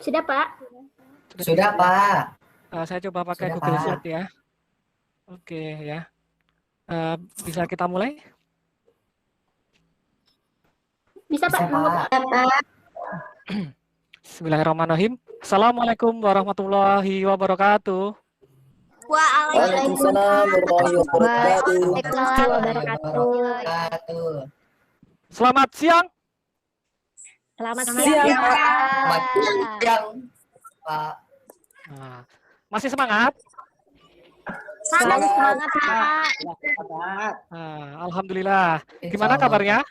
Sudah, Pak. Sudah, Pak. Saya coba pakai Sudah, Google Pak. Slide ya. Oke ya. Bisa kita mulai? Bisa, Pak. Pak. Bismillahirrahmanirrahim. Assalamualaikum warahmatullahi wabarakatuh. Waalaikumsalam warahmatullahi wabarakatuh. Selamat siang. Selamat siang, siang, Pak. Selamat siang, Pak. Masih semangat? Semangat, Pak. Alhamdulillah. Gimana kabarnya?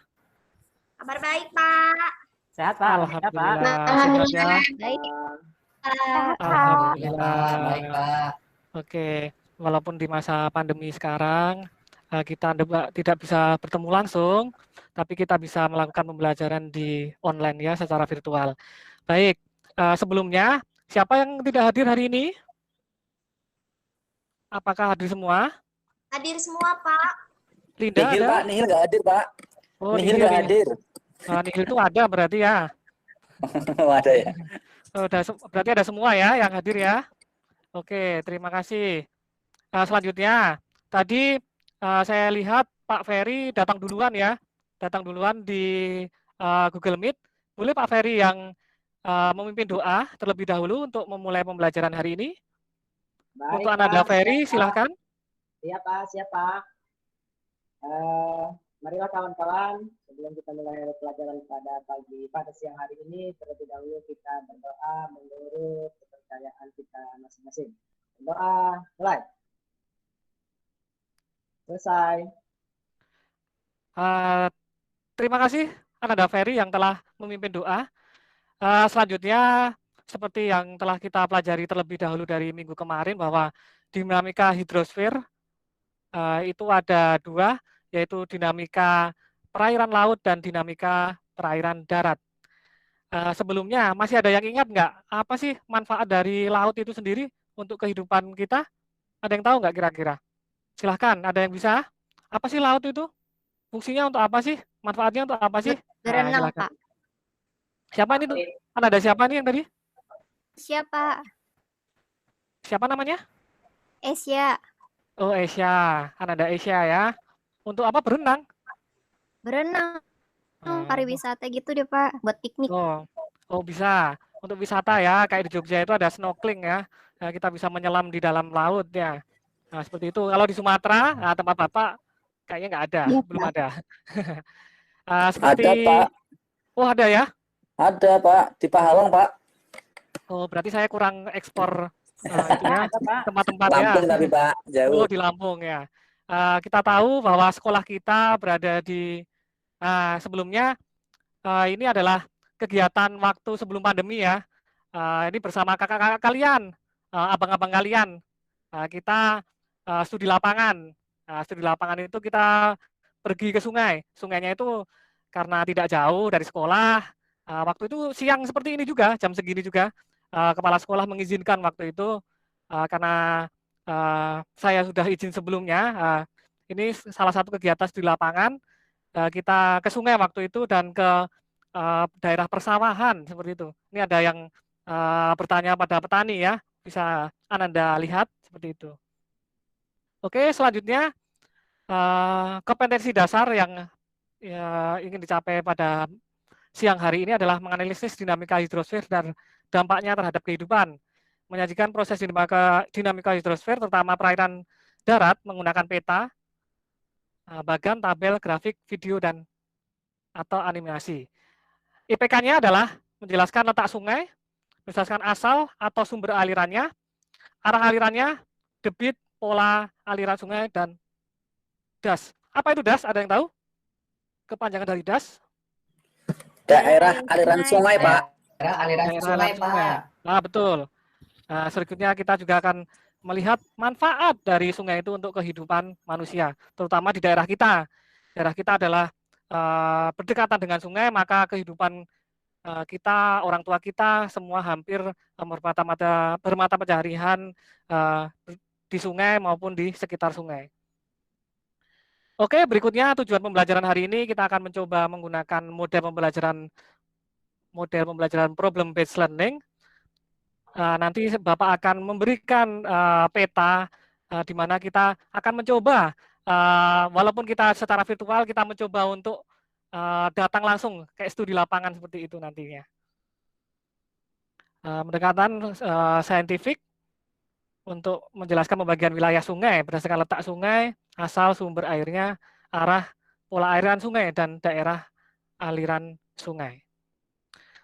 Kabar baik, Pak. Sehat, Pak. Alhamdulillah. Alhamdulillah. Sehat ya? Baik. Alhamdulillah. Baik, Pak. Oke, walaupun di masa pandemi sekarang kita tidak bisa bertemu langsung, tapi kita bisa melakukan pembelajaran di online ya, secara virtual. Baik, sebelumnya siapa yang tidak hadir hari ini? Apakah hadir semua? Hadir semua, Pak. Linda Nihil, ada? Pak. Nihil nggak hadir, Pak. Oh, Nihil nggak hadir. Nihil itu ada berarti ya. Ada ya. Berarti ada semua ya yang hadir ya. Oke, terima kasih. Selanjutnya, tadi saya lihat Pak Ferry datang duluan ya. Datang duluan di Google Meet. Boleh Pak Ferry yang memimpin doa terlebih dahulu untuk memulai pembelajaran hari ini? Baik, Untuk Ananda Pak. Ferry, silahkan. Siapa? Marilah kawan-kawan, sebelum kita mulai pelajaran pada siang hari ini, terlebih dahulu kita berdoa menurut kepercayaan kita masing-masing. Berdoa, mulai. Selesai. Terima kasih Ananda Ferry yang telah memimpin doa. Selanjutnya, seperti yang telah kita pelajari terlebih dahulu dari minggu kemarin, bahwa dinamika hidrosfer itu ada dua, yaitu dinamika perairan laut dan dinamika perairan darat. Sebelumnya, masih ada yang ingat nggak apa sih manfaat dari laut itu sendiri untuk kehidupan kita? Ada yang tahu nggak kira-kira? Silahkan, ada yang bisa? Apa sih laut itu? Fungsinya untuk apa sih? Manfaatnya untuk apa sih? Berenang, Pak. Siapa ini tuh? Kan ada siapa nih yang tadi? Siapa? Siapa namanya? Asia. Oh, Asia. Kan ada Asia ya. Untuk apa berenang? Berenang. Pariwisata gitu deh, Pak. Buat piknik. Oh bisa. Untuk wisata ya, kayak di Jogja itu ada snorkeling ya. Kita bisa menyelam di dalam laut ya. Nah, seperti itu. Kalau di Sumatera, tempat Bapak kayaknya nggak ada, Ya, belum Pak. ada. Seperti... Ada, Pak. Oh, ada ya? Ada, Pak. Di Pahawang, Pak. Oh, berarti saya kurang ekspor itu ya, tempat-tempat ya. Lampung tapi, Pak. Jauh. Oh, di Lampung ya. Kita tahu bahwa sekolah kita berada di sebelumnya ini adalah kegiatan waktu sebelum pandemi ya. Ini bersama kakak-kakak kalian, abang-abang kalian. Kita studi lapangan. Studi lapangan itu kita pergi ke sungai. Sungainya itu karena tidak jauh dari sekolah. Waktu itu siang seperti ini juga, jam segini juga. Kepala sekolah mengizinkan waktu itu karena saya sudah izin sebelumnya. Ini salah satu kegiatan di lapangan. Kita ke sungai waktu itu dan ke daerah persawahan seperti itu. Ini ada yang bertanya pada petani ya, bisa Ananda lihat seperti itu. Oke, selanjutnya kompetensi dasar yang ingin dicapai pada siang hari ini adalah menganalisis dinamika hidrosfer dan dampaknya terhadap kehidupan. Menyajikan proses dinamika hidrosfer, terutama perairan darat, menggunakan peta, bagan, tabel, grafik, video, dan atau animasi. IPK-nya adalah menjelaskan letak sungai, menjelaskan asal atau sumber alirannya, arah alirannya, debit, pola aliran sungai, dan das. Apa itu das? Ada yang tahu? Kepanjangan dari das? Daerah aliran sungai, Pak. Daerah aliran sungai, Pak. Nah, betul. Selanjutnya kita juga akan melihat manfaat dari sungai itu untuk kehidupan manusia, terutama di daerah kita. Daerah kita adalah berdekatan dengan sungai, maka kehidupan kita, orang tua kita, semua hampir bermata pencaharian di sungai maupun di sekitar sungai. Oke, berikutnya tujuan pembelajaran hari ini kita akan mencoba menggunakan model pembelajaran problem based learning. nanti Bapak akan memberikan peta di mana kita akan mencoba, walaupun kita secara virtual, kita mencoba untuk datang langsung kayak studi lapangan seperti itu nantinya. Pendekatan saintifik untuk menjelaskan pembagian wilayah sungai berdasarkan letak sungai, asal sumber airnya, arah pola aliran sungai, dan daerah aliran sungai.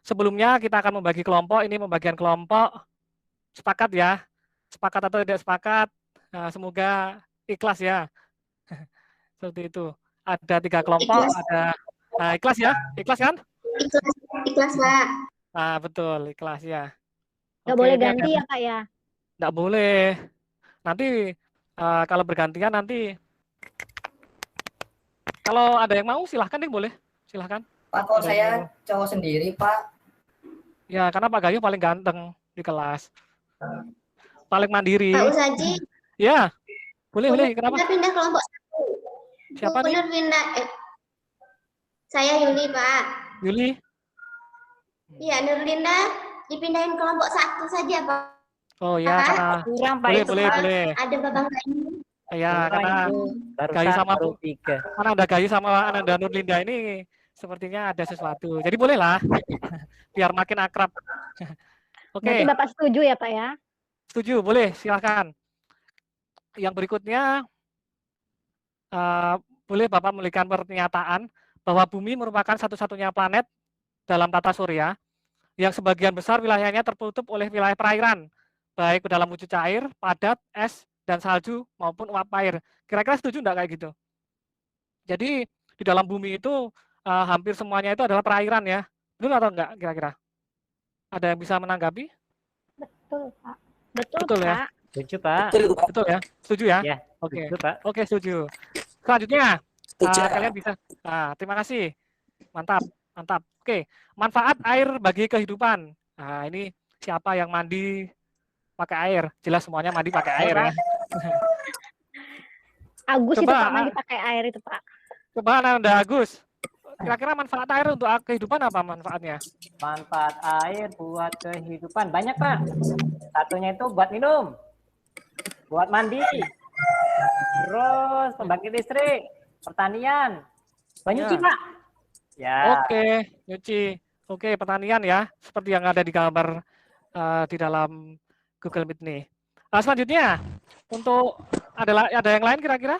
Sebelumnya kita akan membagi kelompok, ini pembagian kelompok, sepakat ya, sepakat atau tidak sepakat, semoga ikhlas ya, seperti itu. Ada 3 kelompok, ada ikhlas ya, ikhlas kan? Ikhlas, Pak. Nah, betul, ikhlas ya. Nggak Oke, boleh ini ganti ya, Pak ya? nggak boleh. Nanti kalau bergantian nanti, kalau ada yang mau silahkan deh, boleh, silahkan. Pak, kok saya cowok sendiri, Pak? Ya, karena Pak Gayu paling ganteng di kelas. Paling mandiri. Pak Usaji, Ya, boleh. Kenapa? pindah kelompok 1. Siapa nih? Pindah. Saya Yuli, Pak. Yuli? Iya, Nurlinda dipindahin kelompok 1 saja, Pak. Oh ya, karena Kurang, Pak. boleh. Ada Babang Gayu. Ya, karena Gayu sama karena ada Gayu sama Ananda Nurlinda ini sepertinya ada sesuatu. Jadi bolehlah, biar makin akrab. Oke, Berarti Bapak setuju ya, Pak ya? setuju, boleh, silakan. Yang berikutnya, boleh Bapak memberikan pernyataan bahwa Bumi merupakan satu-satunya planet dalam tata surya yang sebagian besar wilayahnya tertutup oleh wilayah perairan, baik dalam wujud cair, padat, es, dan salju maupun uap air. Kira-kira setuju enggak kayak gitu? Jadi di dalam bumi itu hampir semuanya itu adalah perairan ya. Betul atau enggak kira-kira? Ada yang bisa menanggapi? Betul, Pak. Betul, Betul ya? Pak. Setuju, Pak. Betul itu, Pak. Betul ya? Setuju ya? Ya, Oke. setuju, Pak. Oke, setuju. Selanjutnya, Setuju. kalian bisa. Terima kasih. Mantap. Oke, manfaat air bagi kehidupan. Nah, ini siapa yang mandi pakai air? Jelas semuanya mandi pakai air ya. Agus itu Coba, Pak mandi pakai air itu, Pak. Coba Anda Agus. Kira-kira manfaat air untuk kehidupan apa manfaatnya? Manfaat air buat kehidupan banyak, Pak. Satunya itu buat minum, buat mandi, terus pembangkit listrik, pertanian, nyuci, Ya. Pak. Ya. Oke, nyuci. Oke, pertanian ya, seperti yang ada di gambar di dalam Google Meet nih. Selanjutnya, untuk ada yang lain kira-kira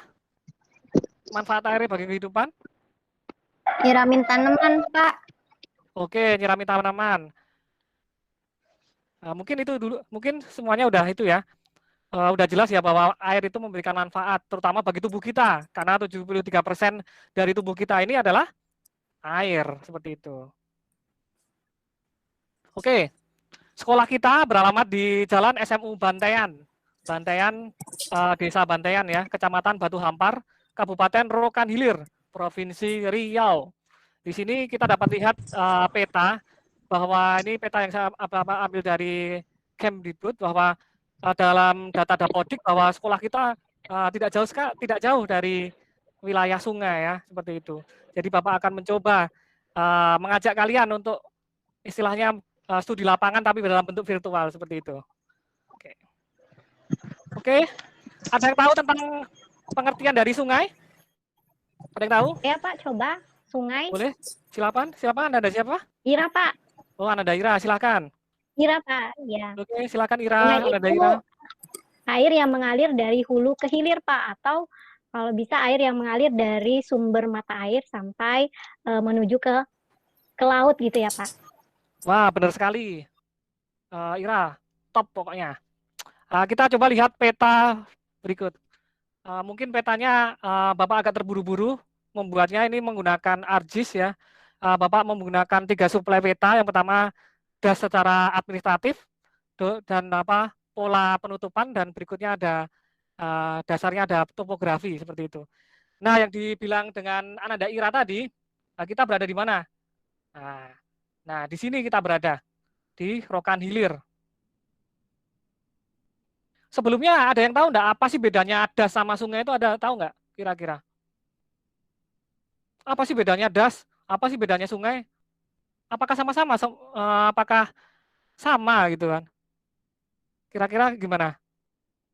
manfaat air bagi kehidupan? Nyiramin tanaman, Pak. Oke, nyirami tanaman. Mungkin itu dulu, mungkin semuanya udah itu ya. Udah jelas ya bahwa air itu memberikan manfaat, terutama bagi tubuh kita, karena 73% dari tubuh kita ini adalah air, seperti itu. Oke, sekolah kita beralamat di Jalan SMU Bantean, Desa Bantean ya, Kecamatan Batu Hampar, Kabupaten Rokan Hilir, Provinsi Riau. Di sini kita dapat lihat peta, bahwa ini peta yang saya ambil dari Kemdikbud, bahwa dalam data Dapodik bahwa sekolah kita tidak jauh dari wilayah sungai ya, seperti itu. Jadi Bapak akan mencoba mengajak kalian untuk istilahnya studi lapangan tapi dalam bentuk virtual seperti itu. Oke. Ada yang tahu tentang pengertian dari sungai? Ada yang tahu? Ya, Pak, coba sungai. Boleh? Silakan. Anda siapa? Ira, Pak. Oh, Anda Ira, silakan. Ira, Pak. Ya. Oke, silakan Ira. Sungai Anda itu Ira. air yang mengalir dari hulu ke hilir, Pak, atau kalau bisa air yang mengalir dari sumber mata air sampai menuju ke laut gitu ya, Pak. Wah, benar sekali. Ira, top pokoknya. Kita coba lihat peta berikut. Mungkin petanya Bapak agak terburu-buru membuatnya, ini menggunakan ArcGIS ya. Bapak menggunakan 3 suplai peta. Yang pertama das secara administratif dan pola penutupan, dan berikutnya ada dasarnya ada topografi seperti itu. Nah, yang dibilang dengan Ananda Ira tadi, kita berada di mana? Nah, di sini kita berada di Rokan Hilir. Sebelumnya ada yang tahu enggak apa sih bedanya das sama sungai itu, ada tahu enggak kira-kira? Apa sih bedanya das? Apa sih bedanya sungai? Apakah sama-sama? Apakah sama gitu kan? Kira-kira gimana?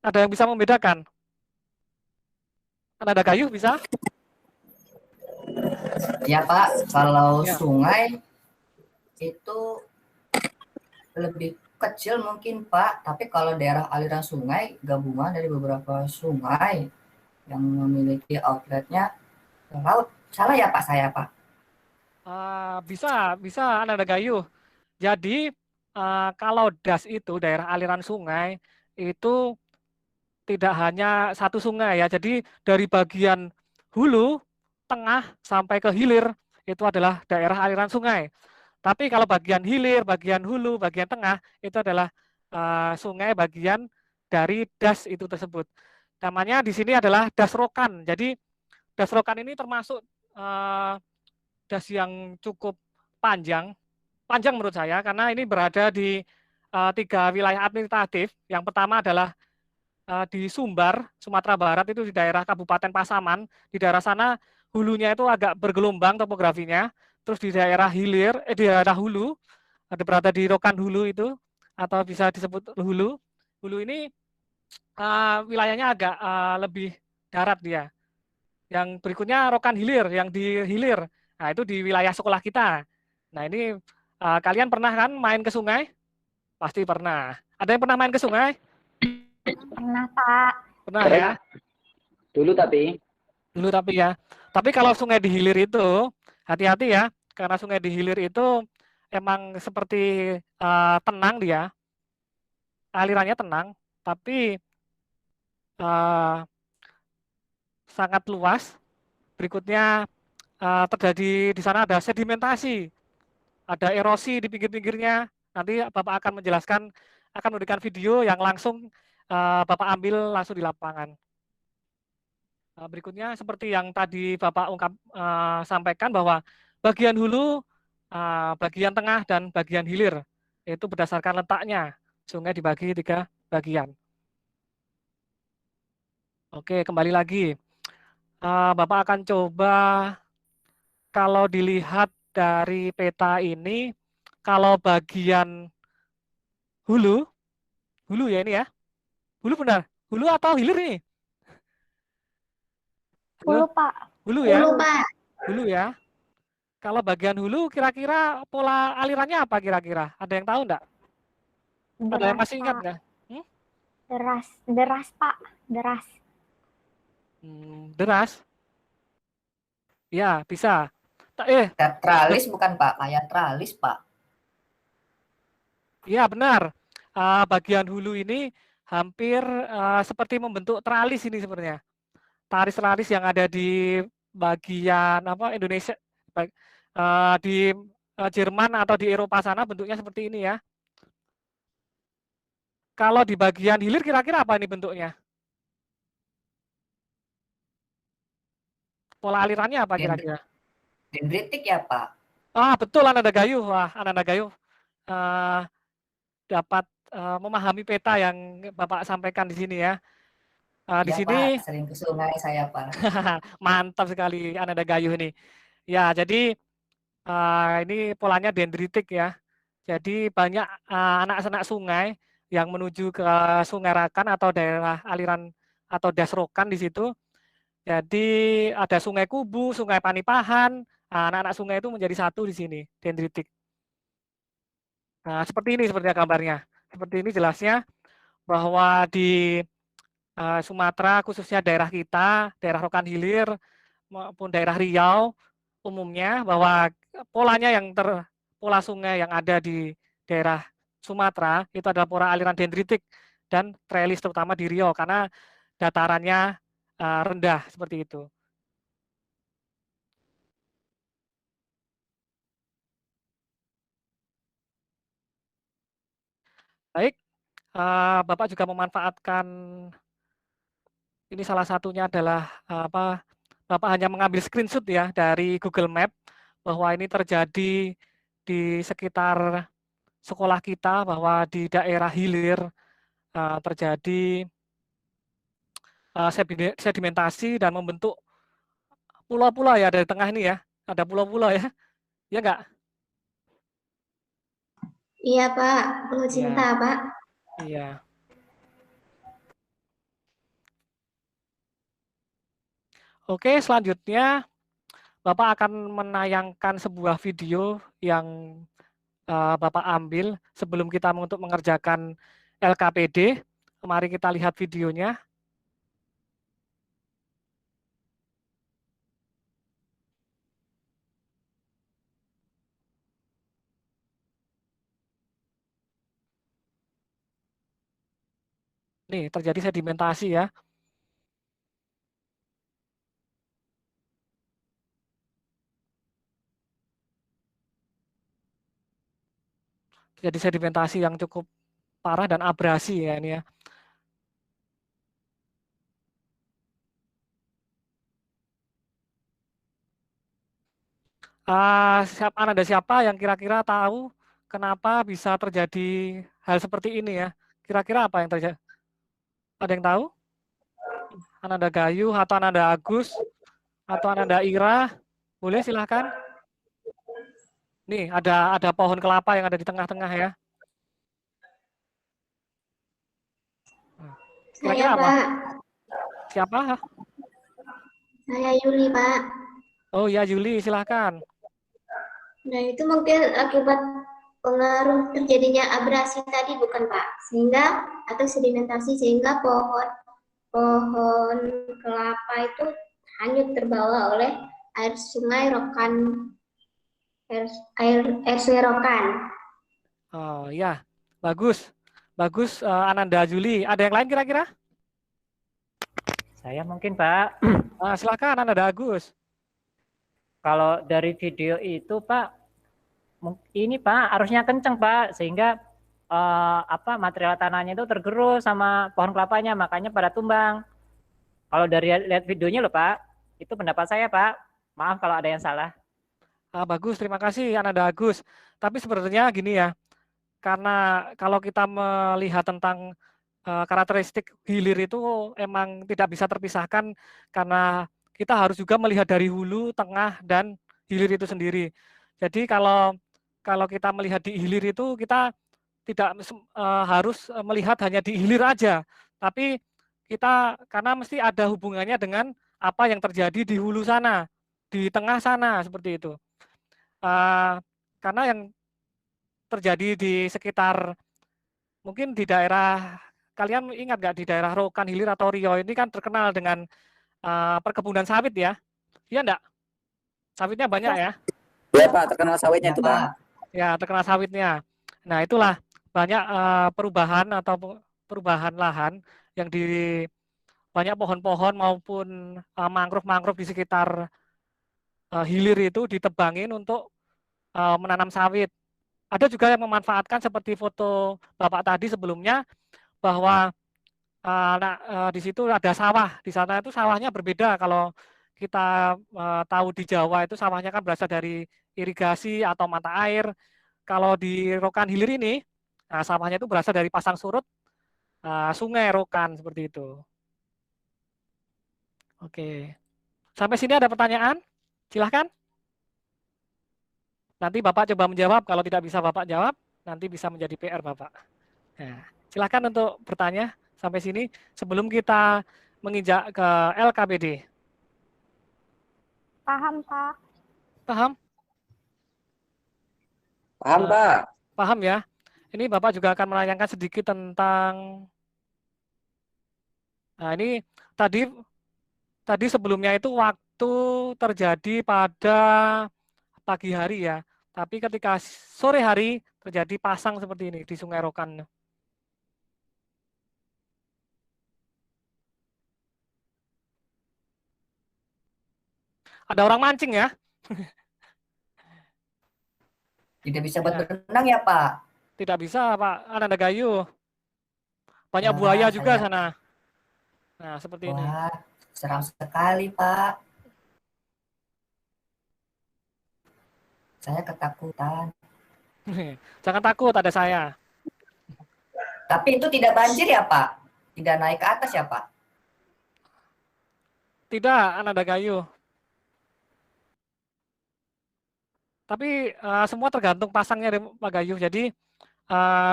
Ada yang bisa membedakan? Ananda Gayuh bisa? Ya Pak, kalau Ya. sungai itu lebih kecil mungkin Pak, tapi kalau daerah aliran sungai gabungan dari beberapa sungai yang memiliki outletnya ke laut. Salah ya Pak saya Pak? Bisa Ananda Gayuh. Jadi kalau das itu daerah aliran sungai itu tidak hanya satu sungai ya. Jadi dari bagian hulu, tengah sampai ke hilir itu adalah daerah aliran sungai. Tapi kalau bagian hilir, bagian hulu, bagian tengah itu adalah sungai bagian dari das itu tersebut. Namanya di sini adalah das rokan. Jadi das rokan ini termasuk das yang cukup panjang menurut saya karena ini berada di 3 wilayah administratif. Yang pertama adalah di Sumbar, Sumatera Barat, itu di daerah Kabupaten Pasaman. Di daerah sana hulunya itu agak bergelombang topografinya. Terus di daerah hilir, di daerah hulu, berada di Rokan Hulu itu, atau bisa disebut hulu. Hulu ini wilayahnya agak lebih darat dia. Yang berikutnya Rokan Hilir, yang di hilir. Nah itu di wilayah sekolah kita. Nah ini kalian pernah kan main ke sungai? Pasti pernah. Ada yang pernah main ke sungai? Pernah, Pak. Pernah ya? Dulu tapi. Dulu tapi ya. Tapi kalau sungai di hilir itu, hati-hati ya. Karena sungai di hilir itu emang seperti tenang dia. Alirannya tenang, tapi sangat luas. Berikutnya terjadi di sana ada sedimentasi. Ada erosi di pinggir-pinggirnya. Nanti Bapak akan menjelaskan, akan memberikan video yang langsung Bapak ambil langsung di lapangan. Berikutnya seperti yang tadi Bapak sampaikan bahwa bagian hulu, bagian tengah, dan bagian hilir itu berdasarkan letaknya. Sungai dibagi 3 bagian. Oke, kembali lagi. Bapak akan coba kalau dilihat dari peta ini, kalau bagian hulu ya ini ya. Hulu benar? Hulu atau hilir nih? Hulu, Pak. Hulu ya? Hulu, Pak. Hulu ya. Kalau bagian hulu kira-kira pola alirannya apa kira-kira? Ada yang tahu enggak? Ada yang masih ingat nggak? Deras, Pak. Deras. Deras? Ya, bisa. Tralis bukan Pak, kayak tralis Pak. Iya, benar. Bagian hulu ini hampir seperti membentuk tralis ini sebenarnya. Tralis yang ada di bagian Indonesia, di Jerman atau di Eropa sana bentuknya seperti ini ya. Kalau di bagian hilir kira-kira apa ini bentuknya? Pola alirannya apa kira-kira? Dendritik ya Pak? Betul Ananda Gayuh. Wah, Ananda Gayuh dapat memahami peta yang Bapak sampaikan di sini ya. Di Ya, sini Pak, sering ke sungai saya Pak. mantap sekali Ananda Gayuh ini. Ya, jadi ini polanya dendritik ya. Jadi banyak anak-anak sungai yang menuju ke Sungai Rakan atau daerah aliran atau das Rokan di situ. Jadi ada Sungai Kubu, Sungai Panipahan, anak-anak sungai itu menjadi satu di sini, dendritik. Nah, seperti ini sepertinya gambarnya. Seperti ini jelasnya bahwa di Sumatera khususnya daerah kita, daerah Rokan Hilir maupun daerah Riau umumnya bahwa polanya pola sungai yang ada di daerah Sumatera itu adalah pola aliran dendritik dan trellis terutama di Riau karena datarannya rendah seperti itu. Baik, Bapak juga memanfaatkan ini salah satunya adalah Bapak hanya mengambil screenshot ya dari Google Map bahwa ini terjadi di sekitar sekolah kita bahwa di daerah hilir terjadi sedimentasi dan membentuk pulau-pulau ya dari tengah ini ya. Ada pulau-pulau ya. Ya enggak? Iya, Pak. Pulau Cinta, Iya. Pak. Iya. Oke, selanjutnya Bapak akan menayangkan sebuah video yang Bapak ambil sebelum kita untuk mengerjakan LKPD. Mari kita lihat videonya. Nih, terjadi sedimentasi ya. Jadi sedimentasi yang cukup parah dan abrasi ya ini ya. Ada siapa yang kira-kira tahu kenapa bisa terjadi hal seperti ini ya? Kira-kira apa yang terjadi? Ada yang tahu? Ananda Gayu atau Ananda Agus atau Ananda Ira? Boleh silahkan. Nih ada pohon kelapa yang ada di tengah-tengah ya. Kira-kira Saya, apa? Pak. Siapa? Saya Yuli, Pak. Oh ya, Yuli, silahkan. Nah, itu mungkin akibat pengaruh terjadinya abrasi tadi, bukan, Pak? Sehingga, atau sedimentasi, sehingga pohon kelapa itu hanyut terbawa oleh air sungai Rokan, air sungai Rokan. Oh ya, bagus. Bagus, Ananda Yuli. Ada yang lain kira-kira? Saya mungkin, Pak. Silakan, Ananda Agus. Kalau dari video itu, Pak, ini Pak arusnya kenceng, Pak, sehingga material tanahnya itu tergerus sama pohon kelapanya, makanya pada tumbang. Kalau dari lihat videonya loh, Pak, itu pendapat saya, Pak. Maaf kalau ada yang salah. Bagus, terima kasih Ananda Agus. Tapi sebenarnya gini ya, karena kalau kita melihat tentang karakteristik hilir itu emang tidak bisa terpisahkan karena kita harus juga melihat dari hulu, tengah, dan hilir itu sendiri. Jadi kalau kita melihat di hilir itu kita tidak harus melihat hanya di hilir aja, tapi kita karena mesti ada hubungannya dengan apa yang terjadi di hulu sana, di tengah sana seperti itu. Karena yang terjadi di sekitar mungkin di daerah kalian ingat nggak di daerah Rokan Hilir atau Riau ini kan terkenal dengan perkebunan sawit ya, iya enggak? Sawitnya banyak ya? Ya Pak, terkenal sawitnya itu Pak. Ya, terkenal sawitnya. Nah, itulah banyak perubahan atau perubahan lahan yang di banyak pohon-pohon maupun mangrove-mangrove di sekitar hilir itu ditebangin untuk menanam sawit. Ada juga yang memanfaatkan seperti foto Bapak tadi sebelumnya bahwa di situ ada sawah. Di sana itu sawahnya berbeda. Kalau kita tahu di Jawa itu sawahnya kan berasal dari irigasi atau mata air. Kalau di Rokan Hilir ini, sawahnya itu berasal dari pasang surut sungai Rokan seperti itu. Oke. Sampai sini ada pertanyaan? Silahkan. Nanti Bapak coba menjawab. Kalau tidak bisa Bapak jawab, nanti bisa menjadi PR Bapak. Nah, silahkan untuk bertanya sampai sini sebelum kita menginjak ke LKPD. Paham, Pak. Paham? Paham Pak. Paham ya. Ini Bapak juga akan menanyakan sedikit tentang ini tadi sebelumnya itu waktu terjadi pada pagi hari ya. Tapi ketika sore hari terjadi pasang seperti ini di Sungai Rokan. Ada orang mancing ya? Tidak bisa buat berenang ya Pak? Tidak bisa Pak, Ananda Gayu. Banyak buaya juga sana. Nah, seperti ini. Wah, seram sekali Pak. Saya ketakutan. Jangan takut, ada saya. Tapi itu tidak banjir ya Pak? Tidak naik ke atas ya Pak? Tidak, Ananda Gayu. Tapi semua tergantung pasangnya Pak Gayu. Jadi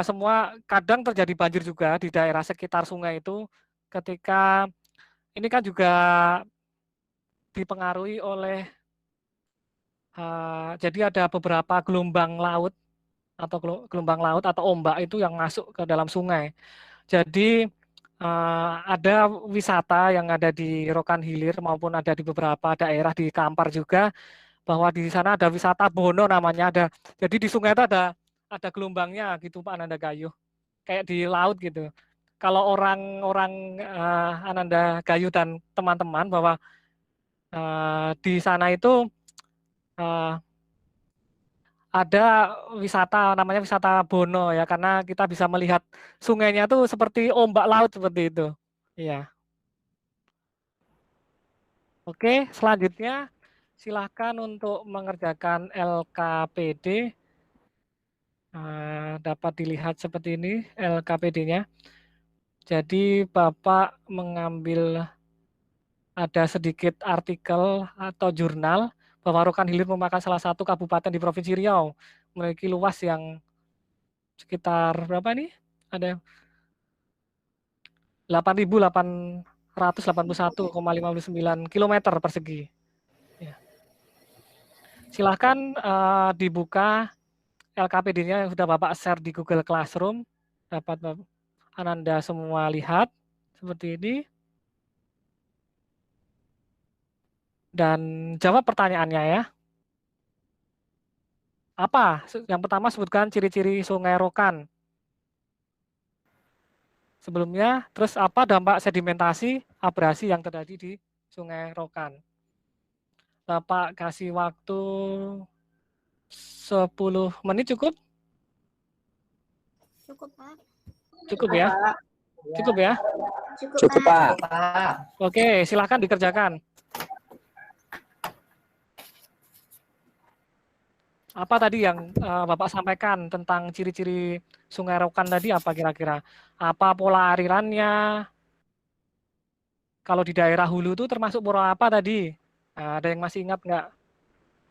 semua kadang terjadi banjir juga di daerah sekitar sungai itu ketika ini kan juga dipengaruhi oleh jadi ada beberapa gelombang laut atau ombak itu yang masuk ke dalam sungai. Jadi ada wisata yang ada di Rokan Hilir maupun ada di beberapa daerah di Kampar juga, bahwa di sana ada wisata Bono namanya. Jadi di sungai itu ada gelombangnya gitu Pak Ananda Gayuh, kayak di laut gitu. Kalau orang-orang Ananda Gayuh dan teman-teman bahwa di sana itu ada wisata namanya wisata Bono ya, karena kita bisa melihat sungainya tuh seperti ombak laut seperti itu. Iya. Oke, selanjutnya silahkan untuk mengerjakan LKPD. Dapat dilihat seperti ini LKPD-nya. Jadi Bapak mengambil ada sedikit artikel atau jurnal bahwa Rokan Hilir merupakan salah satu kabupaten di Provinsi Riau, memiliki luas yang sekitar berapa nih? Ada 8.881,59 km persegi. Ya. Silahkan dibuka LKPD-nya yang sudah Bapak share di Google Classroom, dapat Ananda semua lihat seperti ini. Dan jawab pertanyaannya ya. Apa? Yang pertama sebutkan ciri-ciri Sungai Rokan. Sebelumnya, terus apa dampak sedimentasi, abrasi yang terjadi di Sungai Rokan. Bapak kasih waktu 10 menit cukup? Cukup, Pak. Cukup ya? Cukup ya? Cukup, Pak. Oke, silahkan dikerjakan. Apa tadi yang Bapak sampaikan tentang ciri-ciri Sungai Rokan tadi, apa kira-kira? Apa pola alirannya? Kalau di daerah hulu itu termasuk pola apa tadi? Ada yang masih ingat nggak?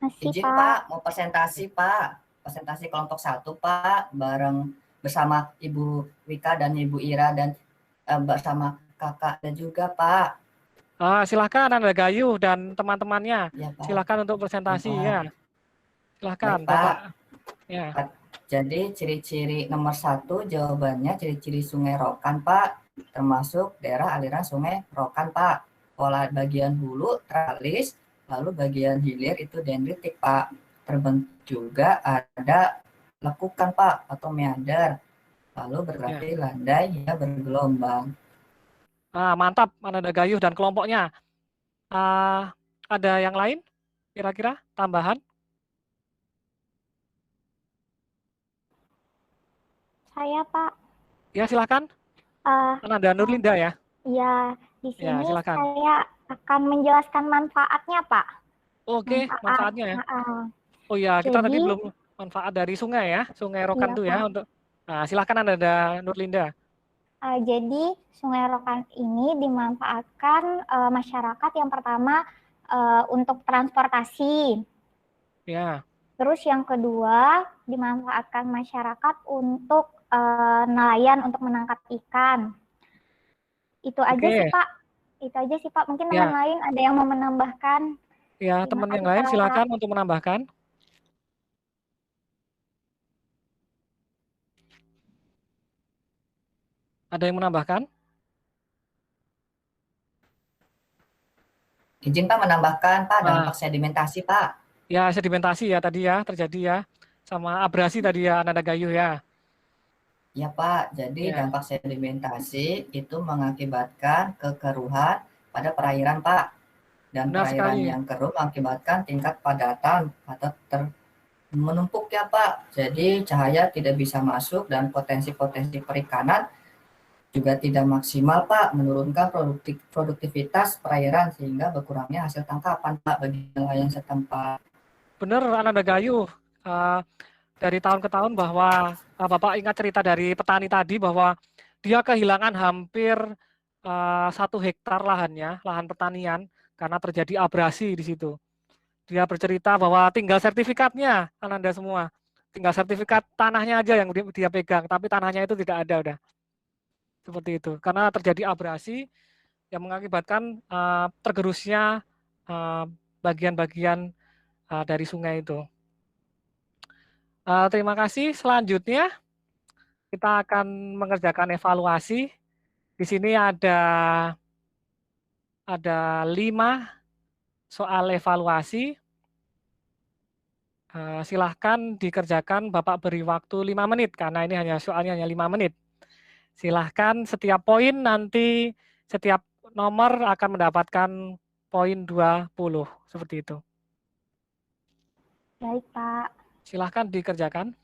Masih, Izin Pak. Pak, mau presentasi Pak. Presentasi kelompok 1 Pak, bersama Ibu Wika dan Ibu Ira dan bersama Kakak dan juga Pak. Silakan Ananda Gayuh dan teman-temannya. Ya, Pak. Silakan untuk presentasi Ya, ya. Silakan Baik, Bapak. Pak. Ya. Jadi ciri-ciri nomor 1 jawabannya ciri-ciri Sungai Rokan Pak, termasuk daerah aliran Sungai Rokan Pak. Pola bagian hulu tralis, lalu bagian hilir itu dendritik Pak. Terbentuk juga ada lekukan Pak atau meander, lalu berarti landai ya bergelombang. Mantap Ananda Gayuh dan kelompoknya. Ada yang lain kira-kira tambahan? Saya, Pak. Ya, silakan. Ananda Nurlinda ya. Ya, di Ya, sini silakan. saya akan menjelaskan manfaatnya, Pak. Oke, manfaatnya ya. Oh ya, kita tadi Jadi- belum manfaat dari sungai ya, Sungai Rokan Iya, tuh ya Pak. untuk. Silakan Ananda Nurlinda. Jadi Sungai Rokan ini dimanfaatkan masyarakat yang pertama untuk transportasi. Ya. Terus yang kedua dimanfaatkan masyarakat untuk nelayan untuk menangkap ikan. Itu aja Oke. sih Pak. Itu aja sih Pak. Mungkin Ya. teman lain ada yang mau menambahkan. Ya, Terima teman yang kasih, lain Pak. silakan untuk menambahkan. Ada yang menambahkan? Izin Pak menambahkan Pak dampak sedimentasi Pak. Ya, sedimentasi ya tadi ya terjadi ya, sama abrasi tadi ya Ananda Gayuh ya. Ya Pak, jadi Ya. dampak sedimentasi itu mengakibatkan kekeruhan pada perairan Pak. Dan Benar perairan sekali. yang keruh mengakibatkan tingkat padatan atau menumpuk ya Pak. Jadi cahaya tidak bisa masuk dan potensi-potensi perikanan juga tidak maksimal Pak, menurunkan produktivitas perairan sehingga berkurangnya hasil tangkapan Pak bagi nelayan setempat. Benar Ananda Gayuh. Dari tahun ke tahun bahwa Bapak ingat cerita dari petani tadi bahwa dia kehilangan hampir 1 hektar lahannya, lahan pertanian karena terjadi abrasi di situ. Dia bercerita bahwa tinggal sertifikatnya Ananda semua, tinggal sertifikat tanahnya aja yang dia pegang, tapi tanahnya itu tidak ada udah. Seperti itu, karena terjadi abrasi yang mengakibatkan tergerusnya bagian-bagian dari sungai itu. Terima kasih. Selanjutnya kita akan mengerjakan evaluasi. Di sini ada 5 soal evaluasi. Silahkan dikerjakan, Bapak beri waktu 5 menit, karena ini soalnya hanya 5 menit. Silahkan setiap poin nanti, setiap nomor akan mendapatkan poin 20, seperti itu. Baik, Pak. Silahkan dikerjakan.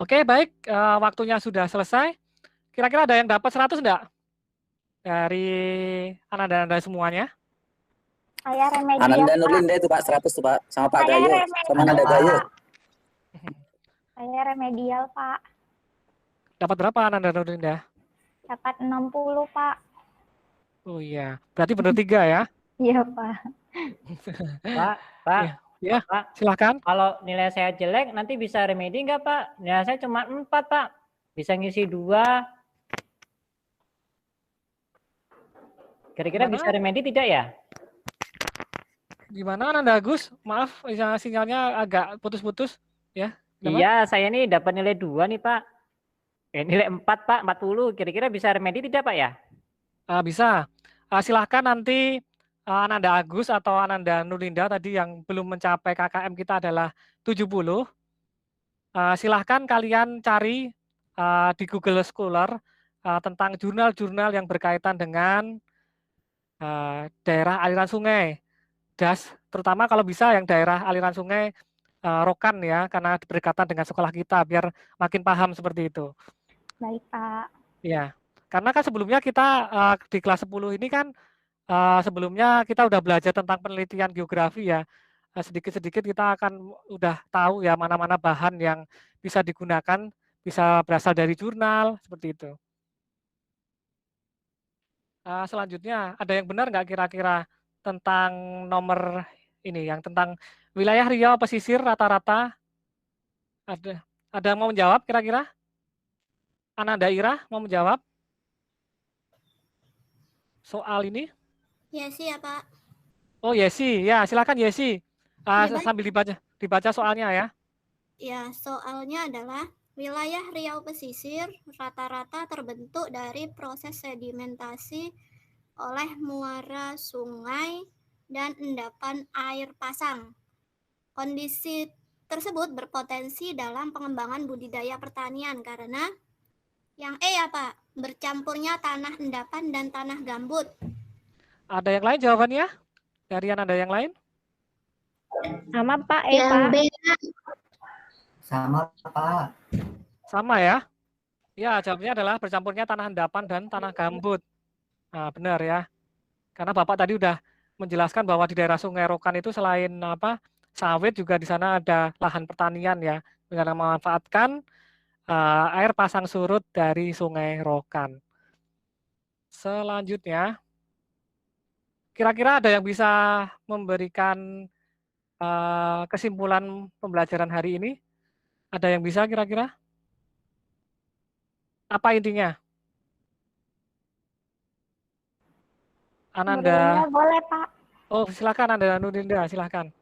Oke, baik. Waktunya sudah selesai. Kira-kira ada yang dapat 100 enggak? Dari Ananda semuanya? Saya remedial, Ananda Pak. Nurlinda itu Pak 100 tuh Pak, sama Pak Saya Gayo, remedial, sama Ananda Pak. Gayo. Saya remedial, Pak. Dapat berapa Ananda Nurlinda? Dapat 60, Pak. Oh iya, berarti benar 3 ya? Iya, Pak. Pak, Ya, Pak, silakan. kalau nilai saya jelek nanti bisa remedi nggak Pak? Nilai saya cuma 4 Pak, bisa ngisi 2. Kira-kira bisa remedi tidak ya? Gimana Ananda Agus? Maaf, sinyalnya agak putus-putus ya. Kenapa? Iya, saya ini dapat nilai 2 nih Pak. Nilai 4 Pak, 40. Kira-kira bisa remedi tidak Pak ya? Bisa. Silahkan nanti Ananda Agus atau Ananda Nurlinda tadi yang belum mencapai KKM kita adalah 70. Silahkan kalian cari di Google Scholar tentang jurnal-jurnal yang berkaitan dengan daerah aliran sungai. DAS, terutama kalau bisa yang daerah aliran sungai Rokan ya, karena berdekatan dengan sekolah kita, biar makin paham seperti itu. Baik, Pak. Ya, karena kan sebelumnya kita di kelas 10 ini kan sebelumnya kita udah belajar tentang penelitian geografi ya. Sedikit-sedikit kita akan udah tahu ya mana-mana bahan yang bisa digunakan, bisa berasal dari jurnal, seperti itu. Selanjutnya, ada yang benar nggak kira-kira tentang nomor ini, yang tentang wilayah Riau pesisir rata-rata? Ada yang mau menjawab kira-kira? Ananda Ira mau menjawab soal ini? Yesi ya, Pak. Oh, Yesi. Ya, silakan Yesi. Baik. Sambil dibaca soalnya ya. Ya, soalnya adalah wilayah Riau pesisir rata-rata terbentuk dari proses sedimentasi oleh muara sungai dan endapan air pasang. Kondisi tersebut berpotensi dalam pengembangan budidaya pertanian karena yang ya Pak, bercampurnya tanah endapan dan tanah gambut. Ada yang lain jawabannya? Dari Ananda yang lain? Sama, Pak. Yang Pak. B. Sama Pak. Sama ya? Ya, jawabnya adalah bercampurnya tanah endapan dan tanah gambut. Nah, benar ya. Karena Bapak tadi udah menjelaskan bahwa di daerah Sungai Rokan itu selain sawit juga di sana ada lahan pertanian ya, dengan memanfaatkan air pasang surut dari Sungai Rokan. Selanjutnya, kira-kira ada yang bisa memberikan kesimpulan pembelajaran hari ini? Ada yang bisa kira-kira? Apa intinya? Ananda. Boleh, Pak. Oh, silakan Ananda Nurlinda, silakan.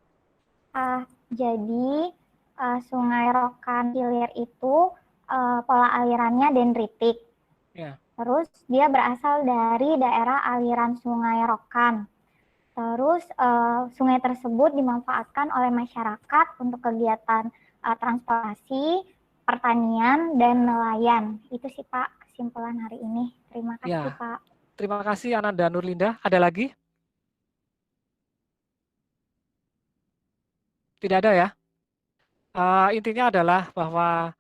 Jadi Sungai Rokan Hilir itu pola alirannya dendritik. Ya. Terus dia berasal dari daerah aliran Sungai Rokan. Terus sungai tersebut dimanfaatkan oleh masyarakat untuk kegiatan transportasi, pertanian, dan nelayan. Itu sih Pak kesimpulan hari ini. Terima kasih Pak. Terima kasih Ananda Nurlinda. Ada lagi? Tidak ada ya? Intinya adalah bahwa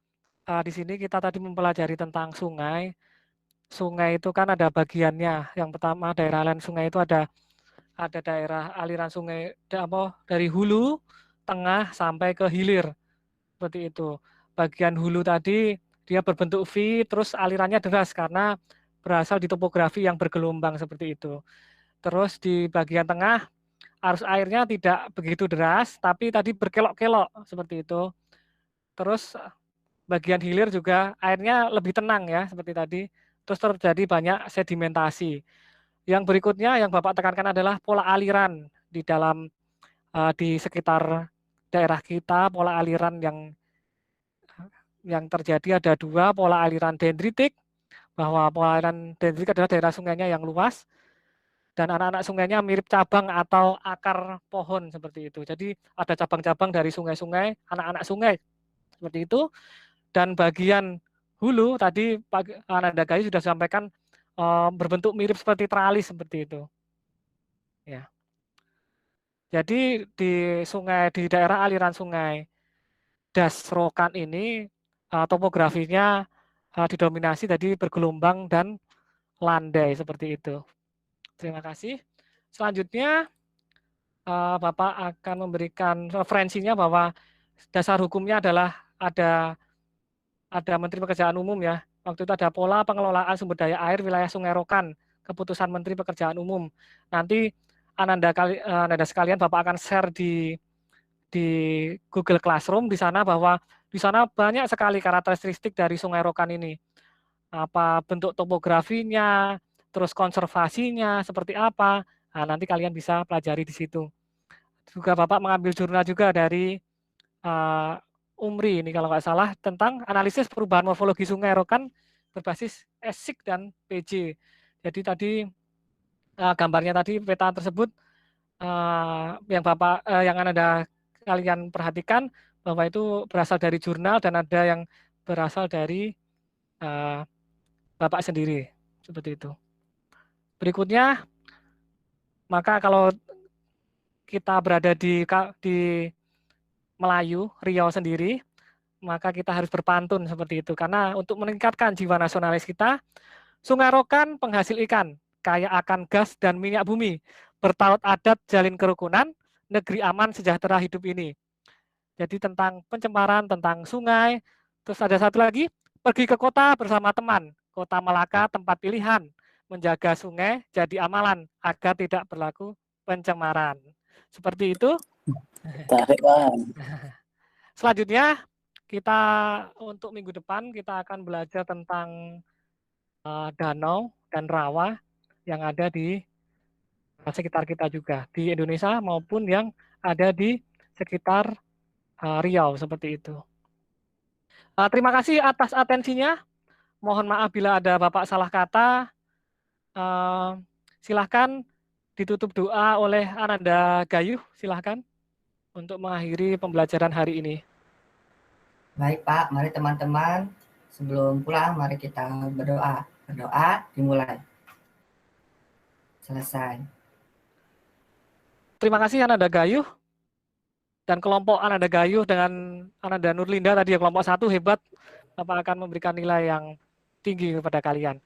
di sini kita tadi mempelajari tentang sungai. Sungai itu kan ada bagiannya. Yang pertama daerah aliran sungai itu ada daerah aliran sungai dari hulu, tengah, sampai ke hilir. Seperti itu. Bagian hulu tadi dia berbentuk V, terus alirannya deras karena berasal di topografi yang bergelombang seperti itu. Terus di bagian tengah arus airnya tidak begitu deras, tapi tadi berkelok-kelok seperti itu. Terus bagian hilir juga airnya lebih tenang ya, seperti tadi. Terus terjadi banyak sedimentasi. Yang berikutnya yang Bapak tekankan adalah pola aliran di dalam di sekitar daerah kita, pola aliran yang terjadi ada 2, pola aliran dendritik, bahwa pola aliran dendritik adalah daerah sungainya yang luas, dan anak-anak sungainya mirip cabang atau akar pohon seperti itu. Jadi ada cabang-cabang dari sungai-sungai, anak-anak sungai seperti itu. Dan bagian hulu tadi Pak Ananda Gayu sudah sampaikan berbentuk mirip seperti tralis seperti itu. Ya. Jadi di daerah aliran sungai Das Rokan ini topografinya didominasi tadi bergelombang dan landai seperti itu. Terima kasih. Selanjutnya Bapak akan memberikan referensinya bahwa dasar hukumnya adalah ada Menteri Pekerjaan Umum ya. Waktu itu ada pola pengelolaan sumber daya air wilayah Sungai Rokan, keputusan Menteri Pekerjaan Umum. Nanti Ananda sekalian Bapak akan share di Google Classroom di sana bahwa di sana banyak sekali karakteristik dari Sungai Rokan ini. Apa bentuk topografinya, terus konservasinya seperti apa. Nah, nanti kalian bisa pelajari di situ. Juga Bapak mengambil jurnal juga dari UMRI ini kalau nggak salah tentang analisis perubahan morfologi Sungai Rokan berbasis ESIC dan PJ. Jadi tadi gambarnya tadi peta tersebut yang Anda kalian perhatikan bahwa itu berasal dari jurnal dan ada yang berasal dari Bapak sendiri seperti itu. Berikutnya, maka kalau kita berada di Melayu, Riau sendiri, maka kita harus berpantun seperti itu. Karena untuk meningkatkan jiwa nasionalis kita, Sungai Rokan penghasil ikan, kaya akan gas dan minyak bumi, bertaut adat jalin kerukunan, negeri aman sejahtera hidup ini. Jadi tentang pencemaran, tentang sungai. Terus ada satu lagi, pergi ke kota bersama teman, kota Melaka tempat pilihan, menjaga sungai jadi amalan agar tidak berlaku pencemaran. Seperti itu. Selanjutnya kita untuk minggu depan kita akan belajar tentang danau dan rawa yang ada di sekitar kita juga di Indonesia maupun yang ada di sekitar Riau seperti itu. Terima kasih atas atensinya. Mohon maaf bila ada Bapak salah kata. Silahkan ditutup doa oleh Ananda Gayu. Silahkan untuk mengakhiri pembelajaran hari ini. Baik Pak, mari teman-teman sebelum pulang mari kita berdoa. Berdoa dimulai. Selesai. Terima kasih Ananda Gayu dan kelompok Ananda Gayu dengan Ananda Nurlinda tadi kelompok 1 hebat. Bapak akan memberikan nilai yang tinggi kepada kalian.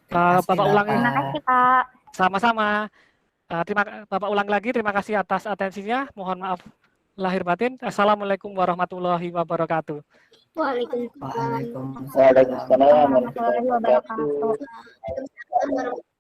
Bapak ulangi. Terima kasih Pak. Sama-sama. Bapak ulang lagi. Terima kasih atas atensinya. Mohon maaf lahir batin. Assalamualaikum warahmatullahi wabarakatuh. Waalaikumsalam. Waalaikumsalam warahmatullahi wabarakatuh. Waalaikumsalam.